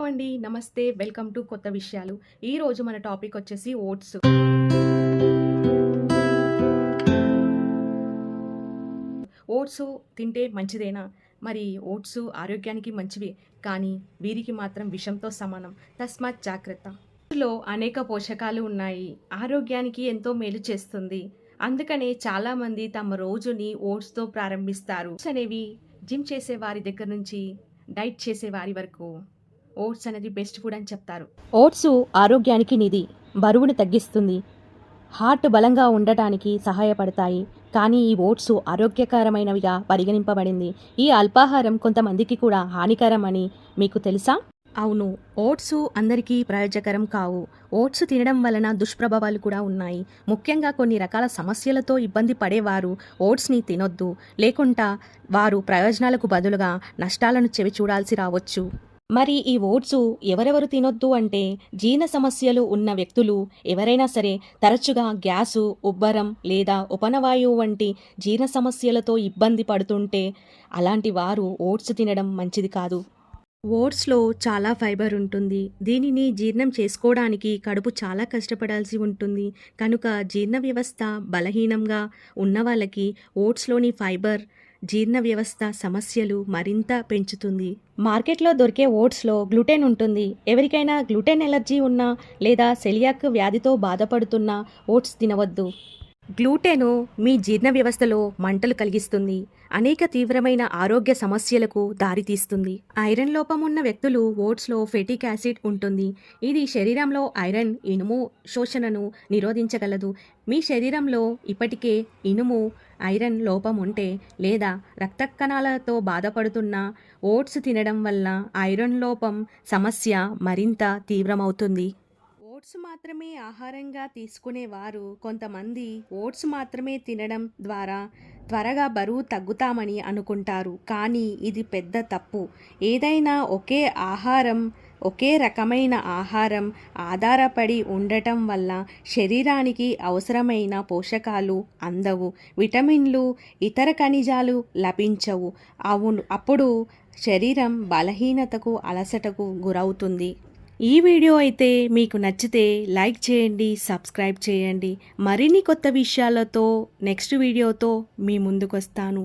అండి. నమస్తే. Welcome to కొత్త విషయాలు. ఈరోజు మన టాపిక్ వచ్చేసి ఓట్స్. ఓట్స్ తింటే మంచిదేనా? మరి ఓట్స్ ఆరోగ్యానికి మంచివే. కానీ వీరికి మాత్రం విషంతో సమానం. తస్మాత్ జాగ్రత్త. ఓట్స్‌లో అనేక పోషకాలు ఉన్నాయి. ఆరోగ్యానికి ఎంతో మేలు చేస్తుంది. అందుకనే చాలామంది తమ రోజుని ఓట్స్‌తో ప్రారంభిస్తారు. ఓట్స్ అనేవి జిమ్ చేసే వారి దగ్గర నుంచి డైట్ చేసే వారి వరకు ఓట్స్ అనేది బెస్ట్ ఫుడ్ అని చెప్తారు. ఓట్స్ ఆరోగ్యానికి నిధి, బరువును తగ్గిస్తుంది, హార్ట్ బలంగా ఉండటానికి సహాయపడతాయి. కానీ ఈ ఓట్స్ ఆరోగ్యకరమైనవిగా పరిగణింపబడింది. ఈ అల్పాహారం కొంతమందికి కూడా హానికరం అని మీకు తెలుసా? అవును, ఓట్స్ అందరికీ ప్రయోజకరం కావు. ఓట్స్ తినడం వలన దుష్ప్రభావాలు కూడా ఉన్నాయి. ముఖ్యంగా కొన్ని రకాల సమస్యలతో ఇబ్బంది పడేవారు ఓట్స్ని తినొద్దు. లేకుండా వారు ప్రయోజనాలకు బదులుగా నష్టాలను చెవి చూడాల్సి రావచ్చు. మరి ఈ ఓట్స్ ఎవరెవరు తినొద్దు అంటే, జీర్ణ సమస్యలు ఉన్న వ్యక్తులు ఎవరైనా సరే, తరచుగా గ్యాసు, ఉబ్బరం లేదా ఉపనవాయువు వంటి జీర్ణ సమస్యలతో ఇబ్బంది పడుతుంటే అలాంటి వారు ఓట్స్ తినడం మంచిది కాదు. ఓట్స్లో చాలా ఫైబర్ ఉంటుంది. దీనిని జీర్ణం చేసుకోవడానికి కడుపు చాలా కష్టపడాల్సి ఉంటుంది. కనుక జీర్ణ వ్యవస్థ బలహీనంగా ఉన్న వాళ్ళకి ఓట్స్లోని ఫైబర్ జీర్ణ వ్యవస్థ సమస్యలు మరింత పెంచుతుంది. మార్కెట్లో దొరికే ఓట్స్లో గ్లూటెన్ ఉంటుంది. ఎవరికైనా గ్లూటెన్ ఎలర్జీ ఉన్నా లేదా సెలియాక్ వ్యాధితో బాధపడుతున్నా ఓట్స్ తినవద్దు. గ్లూటెన్ మీ జీర్ణ వ్యవస్థలో మంటలు కలిగిస్తుంది. అనేక తీవ్రమైన ఆరోగ్య సమస్యలకు దారితీస్తుంది. ఐరన్ లోపం ఉన్న వ్యక్తులు ఓట్స్లో ఫెటిక్ యాసిడ్ ఉంటుంది. ఇది శరీరంలో ఐరన్, ఇనుము శోషణను నిరోధించగలదు. మీ శరీరంలో ఇప్పటికే ఇనుము, ఐరన్ లోపం ఉంటే లేదా రక్త కణాలతో బాధపడుతున్న ఓట్స్ తినడం వల్ల ఐరన్ లోపం సమస్య మరింత తీవ్రమవుతుంది. ఓట్స్ మాత్రమే ఆహారంగా తీసుకునేవారు కొంతమంది ఓట్స్ మాత్రమే తినడం ద్వారా త్వరగా బరువు తగ్గుతామని అనుకుంటారు. కానీ ఇది పెద్ద తప్పు. ఏదైనా ఒకే రకమైన ఆహారం ఆధారపడి ఉండటం వల్ల శరీరానికి అవసరమైన పోషకాలు అందవు, విటమిన్లు, ఇతర ఖనిజాలు లభించవు. అప్పుడు శరీరం బలహీనతకు, అలసటకు గురవుతుంది. ఈ వీడియో అయితే మీకు నచ్చితే లైక్ చేయండి, సబ్స్క్రైబ్ చేయండి. మరిన్ని కొత్త విషయాలతో నెక్స్ట్ వీడియోతో మీ ముందుకు వస్తాను.